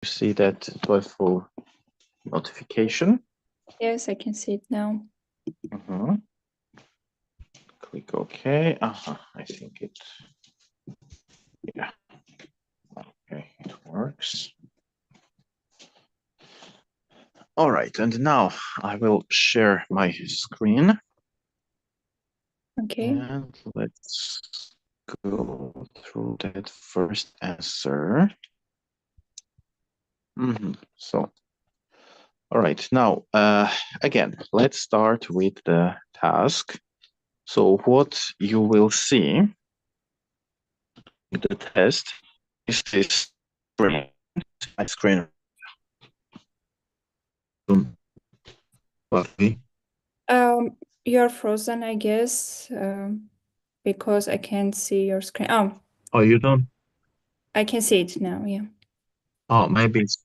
You see that TOEFL notification? Yes, I can see it now. Click OK. I think it, yeah. Okay, it works. All right, and now I will share my screen. Okay. And let's go through that first answer. So, all right, now, again, let's start with the task. So what you will see in the test is this screen, my screen. You're frozen, I guess, because I can't see your screen. Oh, you don't? I can see it now, yeah. Oh, maybe it's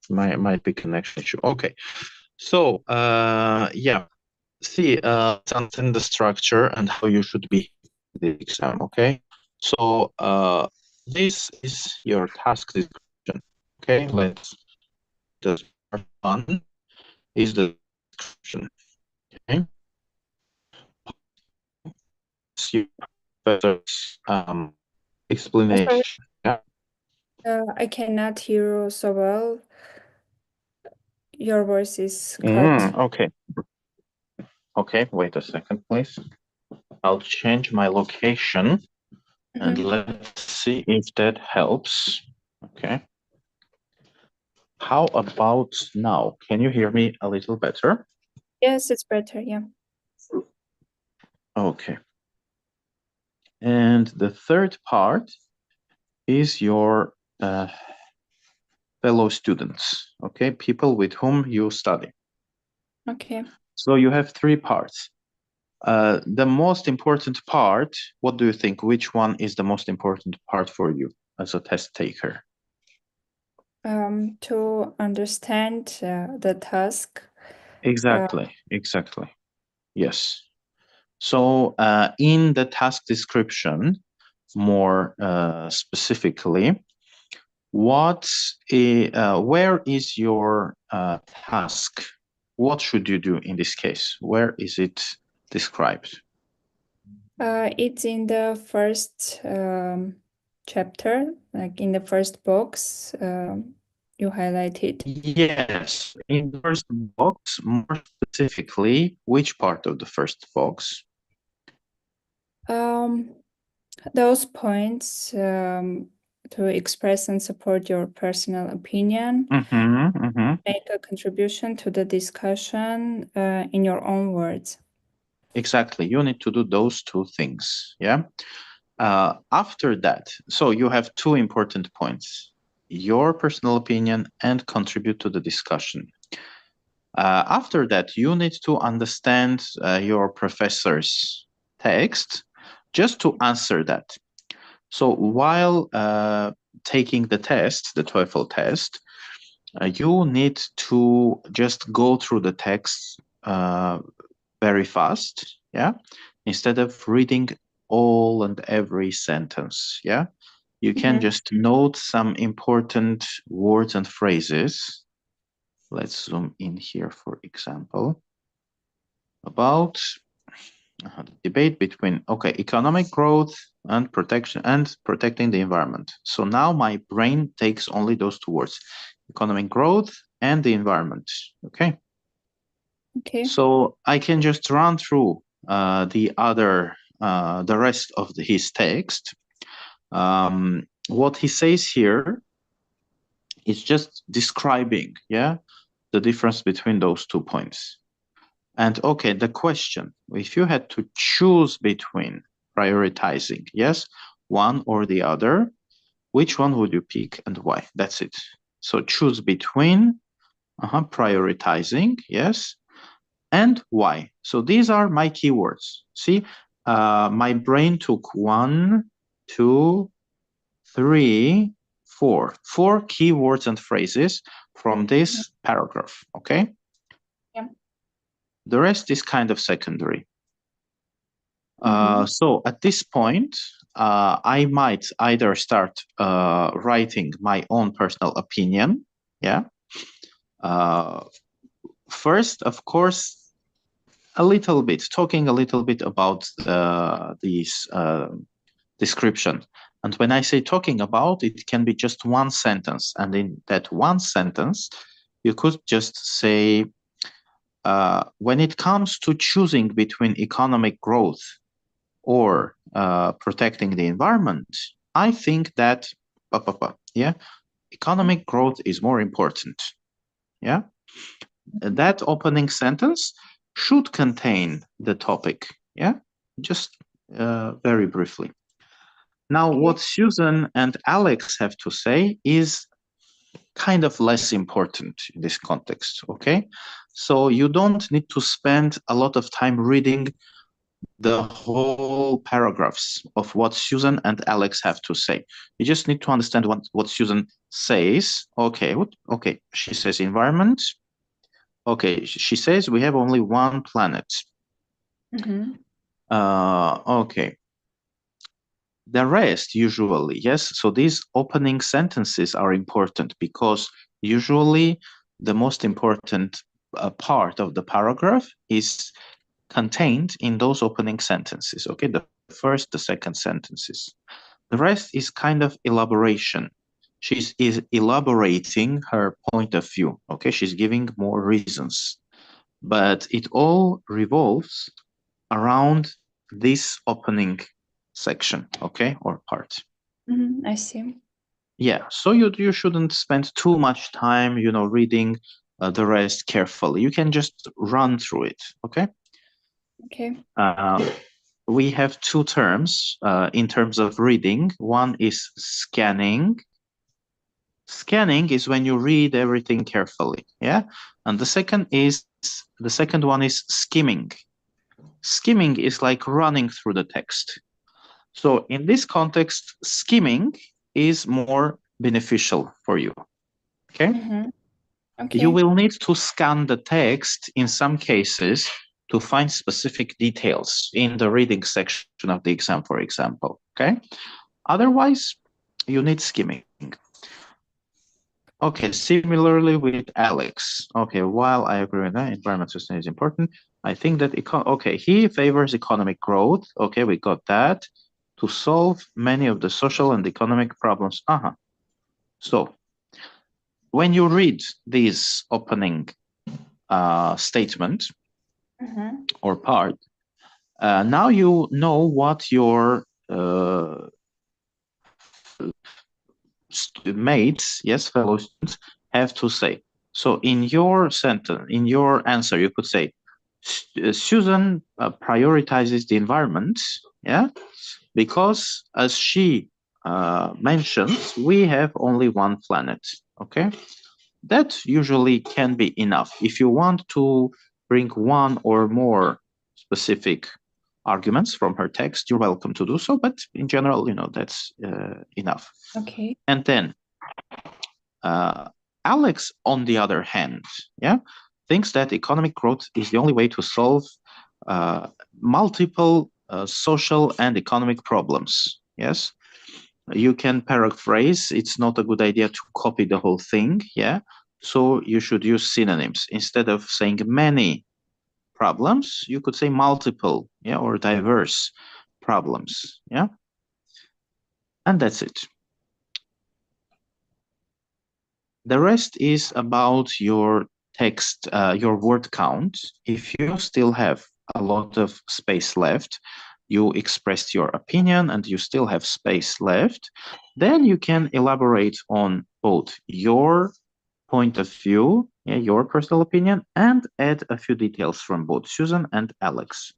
might be connection issue. Okay. So yeah, see understand the structure and how you should be in the exam. Okay. So this is your task description. Okay, let's the part one is the description. Okay. See professor's explanation. Yeah. I cannot hear you so well. Your voice is cut. Okay. Okay, wait a second, please. I'll change my location and let's see if that helps. Okay. How about now? Can you hear me a little better? Yes, it's better, yeah. Okay. And the third part is your fellow students, okay? People with whom you study. Okay. So you have three parts. The most important part, what do you think? Which one is the most important part for you as a test taker? To understand the task. Exactly. Yes. So in the task description, more specifically, where is your task? What should you do in this case? Where is it described? It's in the first chapter, like in the first box you highlighted. Yes, in the first box, more specifically, which part of the first box? Those points to express and support your personal opinion, make a contribution to the discussion in your own words. Exactly, you need to do those two things, yeah? After that, so you have two important points, your personal opinion and contribute to the discussion. After that, you need to understand your professor's text just to answer that. So while taking the test, the TOEFL test, you need to just go through the text very fast, yeah, instead of reading all and every sentence, yeah. You can just note some important words and phrases. Let's zoom in here, for example, about debate between, okay, economic growth and protection and protecting the environment. So now my brain takes only those two words, economic growth and the environment, okay? Okay. So I can just run through the rest of his text. What he says here is just describing, yeah, the difference between those 2 points. And okay, the question, if you had to choose between prioritizing, yes, one or the other, which one would you pick and why? That's it. So choose between prioritizing, yes, and why. So these are my keywords. See, my brain took 1, 2, 3, 4. 4 keywords and phrases from this paragraph, okay? Yeah. The rest is kind of secondary. So at this point, I might either start writing my own personal opinion. Yeah. First, of course, talking a little bit about these description. And when I say talking about, it can be just one sentence. And in that one sentence, you could just say, when it comes to choosing between economic growth or protecting the environment, I think that, yeah, economic growth is more important. Yeah. That opening sentence should contain the topic. Yeah. Just very briefly. Now, what Susan and Alex have to say is kind of less important in this context, okay? So you don't need to spend a lot of time reading the whole paragraphs of what Susan and Alex have to say. You just need to understand what Susan says. Okay, okay, she says environment. Okay, she says we have only one planet. Okay. The rest usually, yes. So these opening sentences are important because usually the most important part of the paragraph is contained in those opening sentences. Okay, the first, the second sentences. The rest is kind of elaboration. She's elaborating her point of view. Okay, she's giving more reasons, but it all revolves around this opening section, okay, or part. I see. Yeah, so you shouldn't spend too much time, reading the rest carefully. You can just run through it, okay? Okay. We have two terms in terms of reading. One is scanning. Scanning is when you read everything carefully, yeah? And the second one is skimming. Skimming is like running through the text. So in this context, skimming is more beneficial for you, okay? Okay. You will need to scan the text in some cases to find specific details in the reading section of the exam, for example, okay? Otherwise, you need skimming. Okay, similarly with Alex. Okay, while I agree with that, environmental sustainability is important, I think that, he favors economic growth. Okay, we got that. To solve many of the social and economic problems. So, when you read this opening statement or part, now you know what your mates, yes, fellow students, have to say. So in your sentence, in your answer, you could say, Susan prioritizes the environment, yeah, because as she mentions, we have only one planet, okay? That usually can be enough. If you want to bring one or more specific arguments from her text, you're welcome to do so, but in general, that's enough. Okay. And then Alex, on the other hand, yeah, thinks that economic growth is the only way to solve multiple social and economic problems. Yes, you can paraphrase. It's not a good idea to copy the whole thing. Yeah, so you should use synonyms instead of saying many problems. You could say multiple, yeah, or diverse problems. Yeah, and that's it. The rest is about your text, your word count. If you still have a lot of space left, you expressed your opinion and you still have space left, then you can elaborate on both your point of view, yeah, your personal opinion, and add a few details from both Susan and Alex.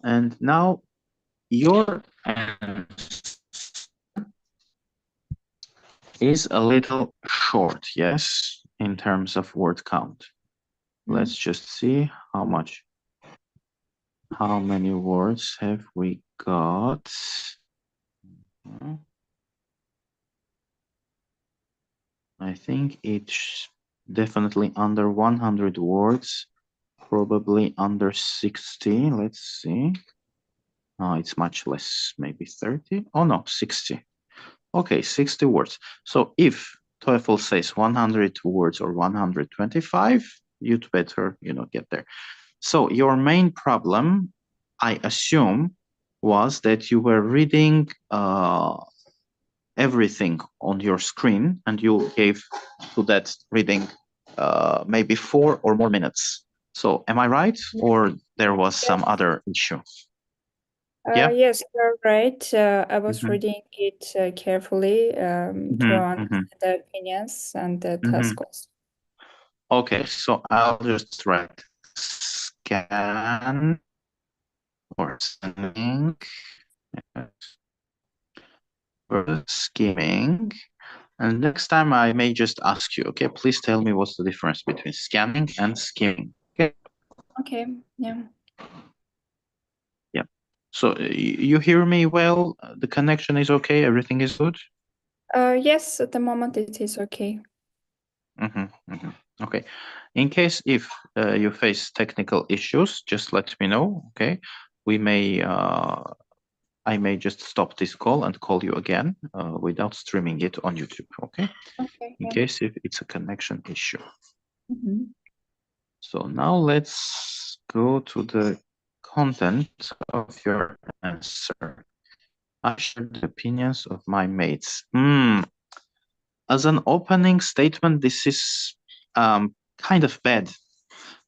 And now your answer is a little short, yes, in terms of word count. Let's just see how many words have we got. I think it's definitely under 100 words, probably under 60. Let's see. It's much less, maybe 30. Oh no, 60. Okay, 60 words. So if TOEFL says 100 words or 125, you'd better, get there. So your main problem, I assume, was that you were reading everything on your screen and you gave to that reading maybe 4 or more minutes. So am I right? Or there was some other issue? Yeah. Yes, you're right. I was reading it carefully to understand the opinions and the task. Okay, so I'll just write scan or scanning or skimming. And next time I may just ask you, okay, please tell me what's the difference between scanning and skimming. Okay. Okay, yeah. Yeah. So you hear me well? The connection is okay? Everything is good? Yes, at the moment it is okay. Okay. In case if you face technical issues, just let me know, okay? We may I may just stop this call and call you again without streaming it on YouTube, okay? Okay. In Yeah. case if it's a connection issue. Mm-hmm. So now let's go to the content of your answer. I shared the opinions of my mates. As an opening statement, this is kind of bad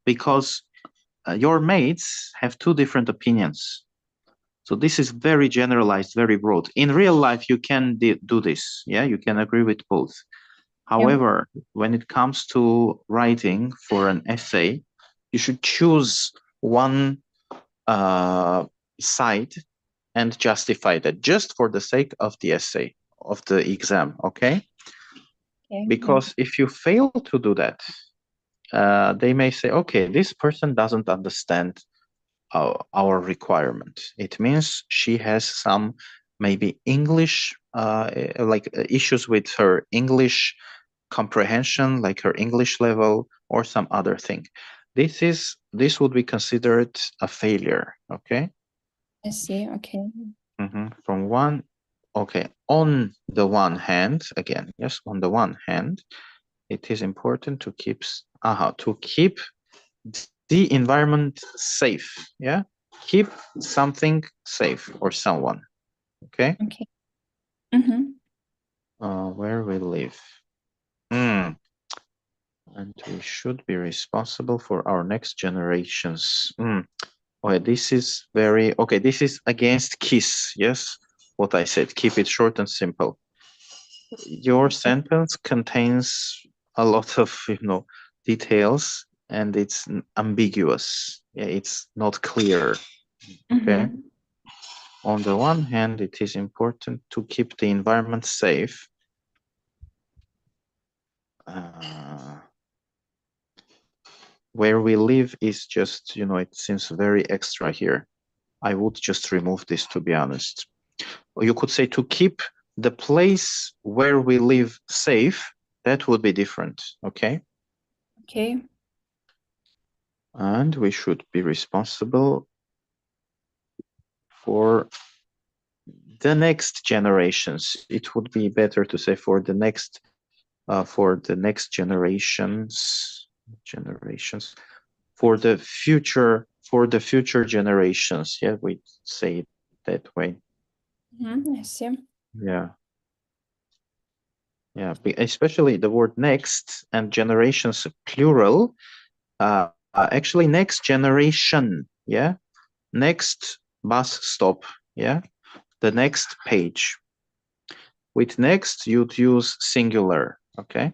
because your mates have two different opinions. So this is very generalized, very broad. In real life, you can do this. Yeah, you can agree with both. However, when it comes to writing for an essay, you should choose one side and justify that just for the sake of the essay, of the exam, okay? Because if you fail to do that, they may say, okay, this person doesn't understand our requirement. It means she has some maybe English, issues with her English comprehension, like her English level or some other thing. This would be considered a failure, okay? I see, okay. On the one hand, again, yes, on the one hand, it is important to keep the environment safe, yeah? Keep something safe or someone, okay? Okay. Where we live. And we should be responsible for our next generations. Okay, this is this is against KISS, yes? What I said, keep it short and simple. Your sentence contains a lot of, details and it's ambiguous. Yeah, it's not clear. Okay. On the one hand, it is important to keep the environment safe. Where we live is just, it seems very extra here. I would just remove this, to be honest. Or you could say to keep the place where we live safe. That would be different, okay? Okay. And we should be responsible for the next generations. It would be better to say for the next generations, for the future generations. Yeah, we say it that way. I see. Yeah, especially the word next and generations plural. Actually, next generation. Yeah, next bus stop. Yeah, the next page. With next, you'd use singular. Okay.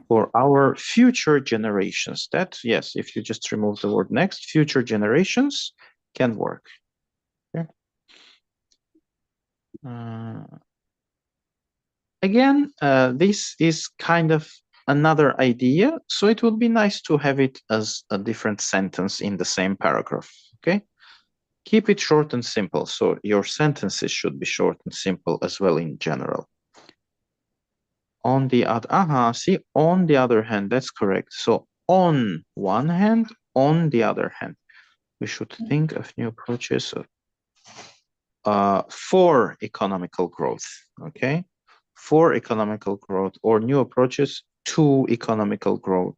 For our future generations. That, yes, if you just remove the word next, future generations can work. Okay. Again, this is kind of another idea, so it would be nice to have it as a different sentence in the same paragraph. Okay. Keep it short and simple, so your sentences should be short and simple as well in general. On the other, on the other hand, that's correct. So on one hand, on the other hand, we should think of new approaches. for economical growth, okay? For economical growth or new approaches to economical growth.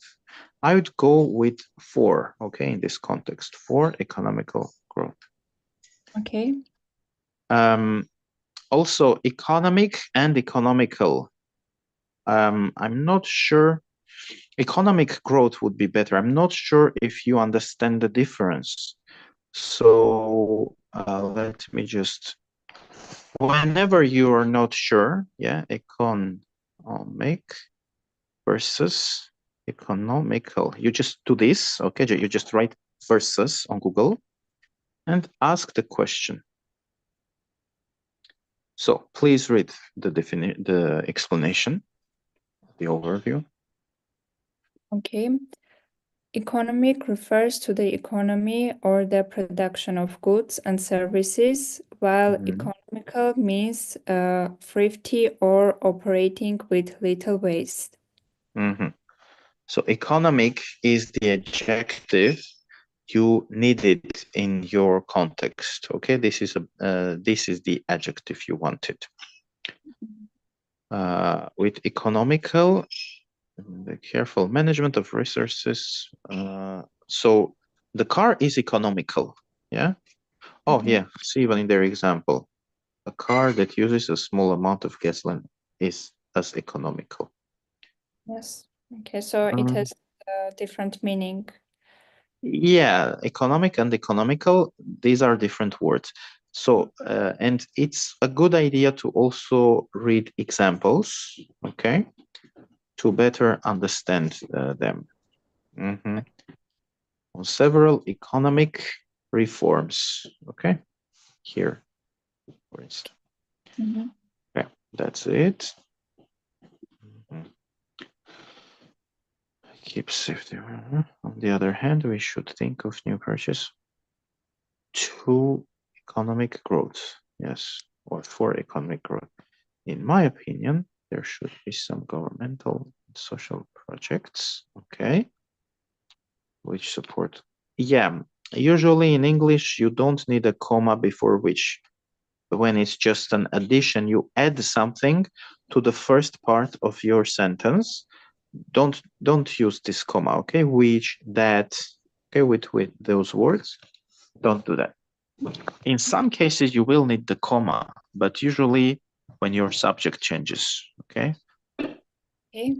I would go with for, okay, in this context, for economical growth. Okay. Also, economic and economical. I'm not sure. Economic growth would be better. I'm not sure if you understand the difference. So let me just, whenever you are not sure, yeah, economic versus economical, you just do this, okay? You just write versus on Google and ask the question. So please read the explanation, the overview. Okay. Economic refers to the economy or the production of goods and services, while economical means thrifty or operating with little waste. So economic is the adjective. You need it in your context. Okay, this is the adjective you wanted. With economical, the careful management of resources. So the car is economical. Yeah. Oh yeah. See, even in their example, a car that uses a small amount of gasoline is as economical. Yes. Okay. So it has a different meaning. Yeah, economic and economical, these are different words. So, and it's a good idea to also read examples, okay, to better understand them. On several economic reforms, okay, here, for instance. Okay, that's it. Keep safety. On the other hand, we should think of new purchase to economic growth, yes, or for economic growth. In my opinion, there should be some governmental and social projects, okay, which support. Yeah, usually in English, you don't need a comma before which. When it's just an addition, you add something to the first part of your sentence. Don't use this comma, okay? Which, that, okay, with those words, don't do that. In some cases, you will need the comma, but usually when your subject changes, okay? Okay.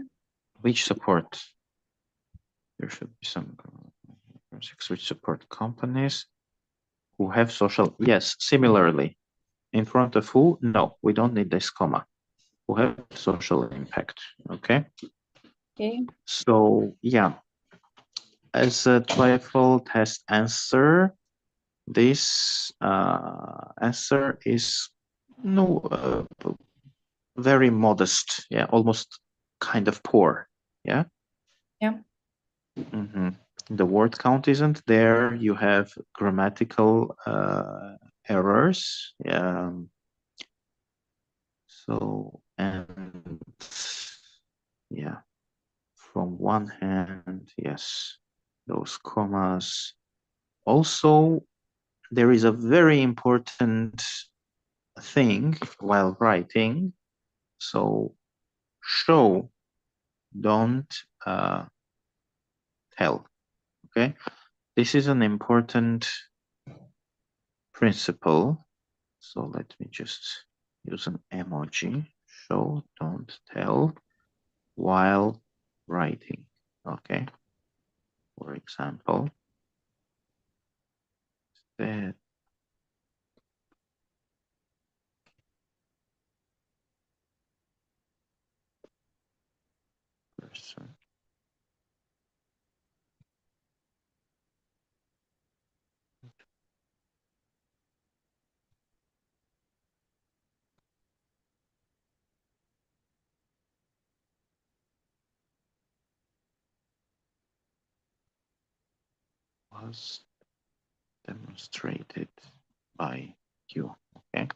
Which support? There should be some which support companies who have social. Yes, similarly, in front of who? No, we don't need this comma. Who have social impact? Okay. Okay. So yeah, as a TOEFL test answer, this answer is no very modest. Yeah, almost kind of poor. Yeah. Yeah. The word count isn't there. You have grammatical errors. So, and yeah, from one hand, yes, those commas. Also, there is a very important thing while writing. So, show, don't tell. Okay, this is an important principle. So let me just use an emoji. Show, don't tell while writing. Okay. For example, that person was demonstrated by you. Okay.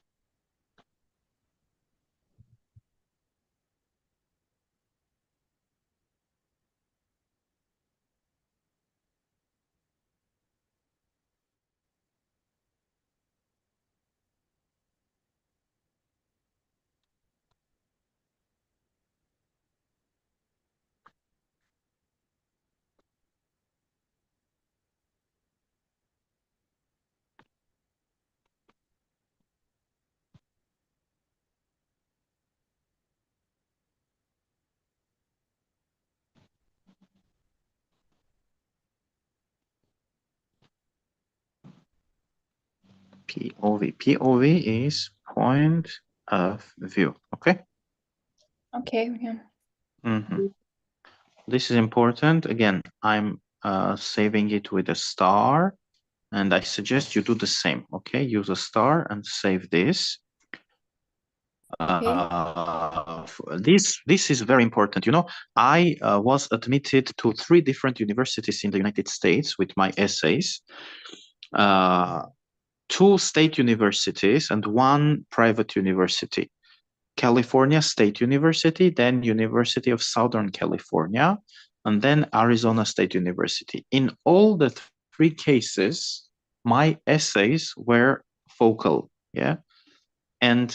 POV. POV is point of view. Okay. Okay. Yeah. This is important. Again, I'm saving it with a star, and I suggest you do the same. Okay, use a star and save this. This is very important. You know, I was admitted to 3 different universities in the United States with my essays. 2 state universities and 1 private university. California State University, then University of Southern California, and then Arizona State University. In all the 3 cases, my essays were focal, yeah? And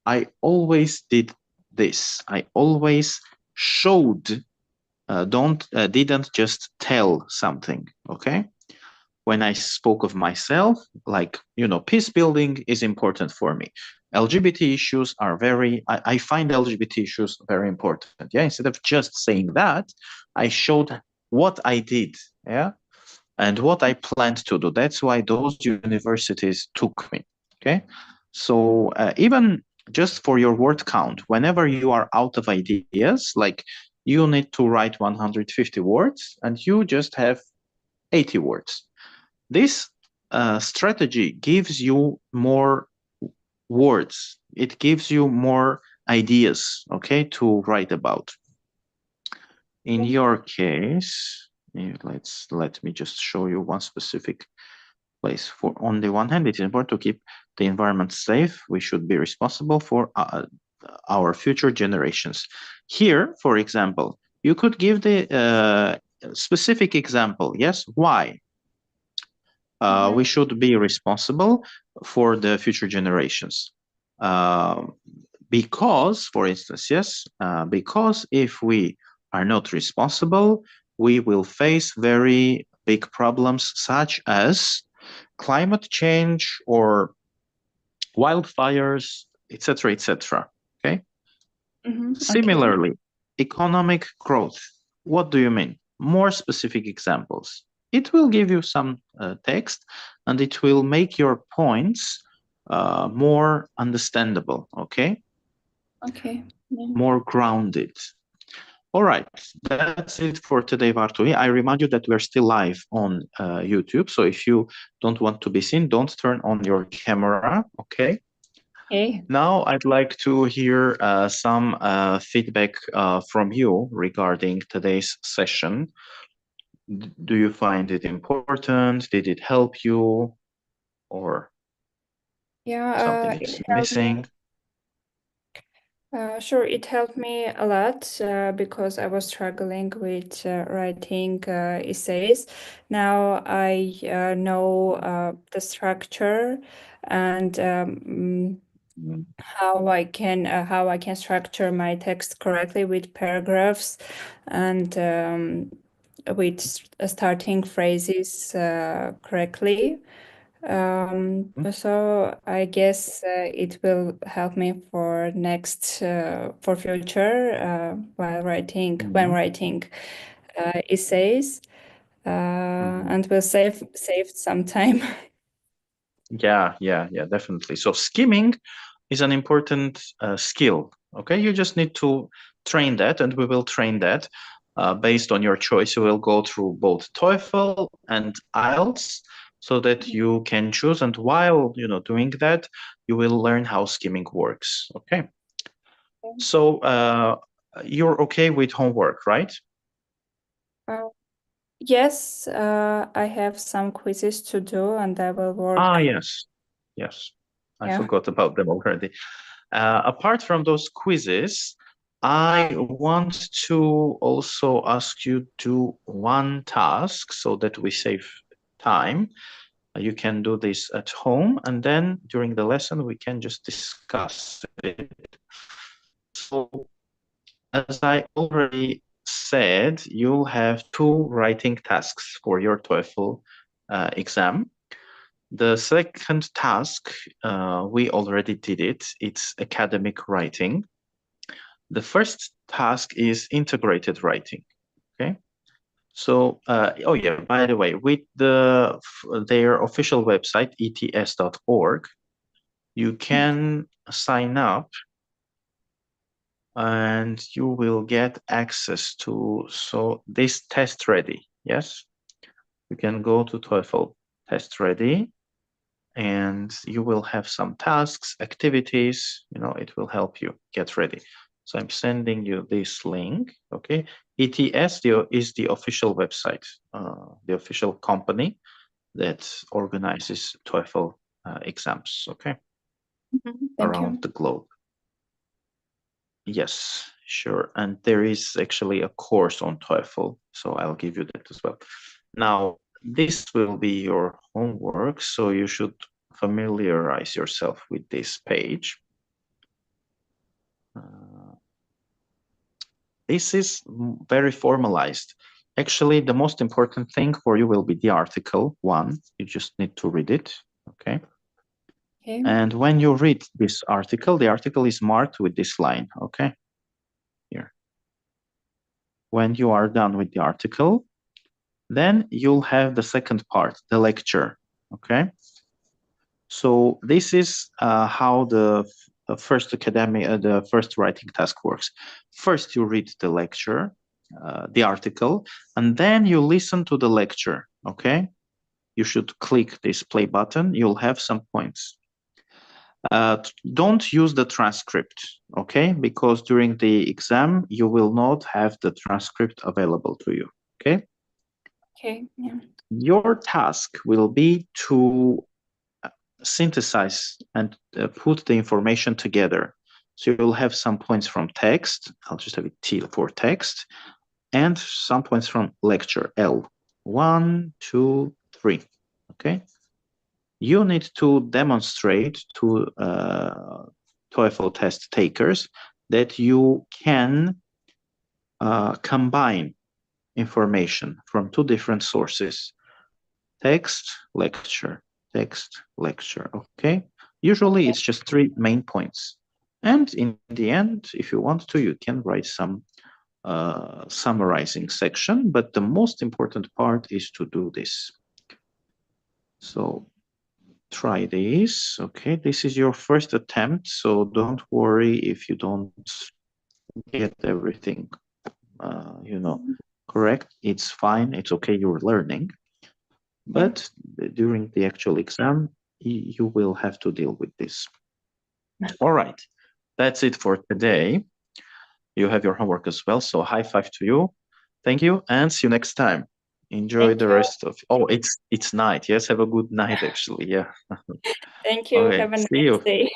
I always did this. I always showed, didn't just tell something, okay? When I spoke of myself, like, you know, peace building is important for me. LGBT issues are I find LGBT issues very important. Yeah, instead of just saying that, I showed what I did, yeah, and what I planned to do. That's why those universities took me, okay? So even just for your word count, whenever you are out of ideas, like you need to write 150 words and you just have 80 words. This strategy gives you more words. It gives you more ideas, okay, to write about. In your case, let me just show you one specific place. For on the one hand, it is important to keep the environment safe. We should be responsible for our future generations. Here, for example, you could give the specific example. Yes, why? We should be responsible for the future generations. Because, for instance, yes, because if we are not responsible, we will face very big problems such as climate change or wildfires, etc., etc. Okay. Similarly, economic growth. What do you mean? More specific examples. It will give you some text, and it will make your points more understandable. Okay. Okay. Yeah. More grounded. All right, that's it for today, Varduhi. I remind you that we're still live on YouTube, so if you don't want to be seen, don't turn on your camera, okay? Okay. Now I'd like to hear some feedback from you regarding today's session. Do you find it important? Did it help you? Or something is missing? Sure, it helped me a lot because I was struggling with writing essays. Now I know the structure and how I can structure my text correctly with paragraphs and with starting phrases correctly. So I guess it will help me for next for future while writing when writing essays and will save some time. Yeah, definitely. So skimming is an important skill. Okay, you just need to train that, and we will train that based on your choice. You will go through both TOEFL and IELTS so that you can choose. And while doing that, you will learn how skimming works. Okay. So you're okay with homework, right? Yes, I have some quizzes to do, and I will work. Yes. I forgot about them already. Apart from those quizzes, I want to also ask you to one task so that we save time. You can do this at home, and then during the lesson, we can just discuss it. So, as I already said, you'll have 2 writing tasks for your TOEFL exam. The second task, we already did it. It's academic writing. The first task is integrated writing, okay? So, oh yeah, by the way, with their official website, ets.org, you can sign up and you will get access to, so this test ready, yes? You can go to TOEFL test ready and you will have some tasks, activities, you know, it will help you get ready. So I'm sending you this link, okay? ETS is the official website, the official company that organizes TOEFL exams, okay? Thank Around you. the globe. Yes, sure. And there is actually a course on TOEFL, so I'll give you that as well. Now, this will be your homework, so you should familiarize yourself with this page. This is very formalized. Actually, the most important thing for you will be the article 1. You just need to read it, okay? Okay. And when you read this article, the article is marked with this line, okay? Here. When you are done with the article, then you'll have the second part, the lecture, okay? So this is how the first the first writing task works. First, you read the lecture, the article, and then you listen to the lecture, okay? You should click this play button. You'll have some points. Don't use the transcript, okay? Because during the exam, you will not have the transcript available to you, okay? Okay, yeah. Your task will be to synthesize and put the information together. So you'll have some points from text. I'll just have it T for text, and some points from lecture, L. 1, 2, 3. Okay. You need to demonstrate to TOEFL test takers that you can combine information from 2 different sources: text, lecture, text, lecture, okay? Usually it's just 3 main points. And in the end, if you want to, you can write some summarizing section, but the most important part is to do this. So try this, okay? This is your first attempt, so don't worry if you don't get everything, you know, correct. It's fine, it's okay, you're learning. But during the actual exam, you will have to deal with this. All right, that's it for today. You have your homework as well, so high five to you. Thank you, and see you next time. Enjoy the rest of. Oh, it's night. Yes, have a good night. Actually, yeah. Thank you. Okay, Have a see nice you. day.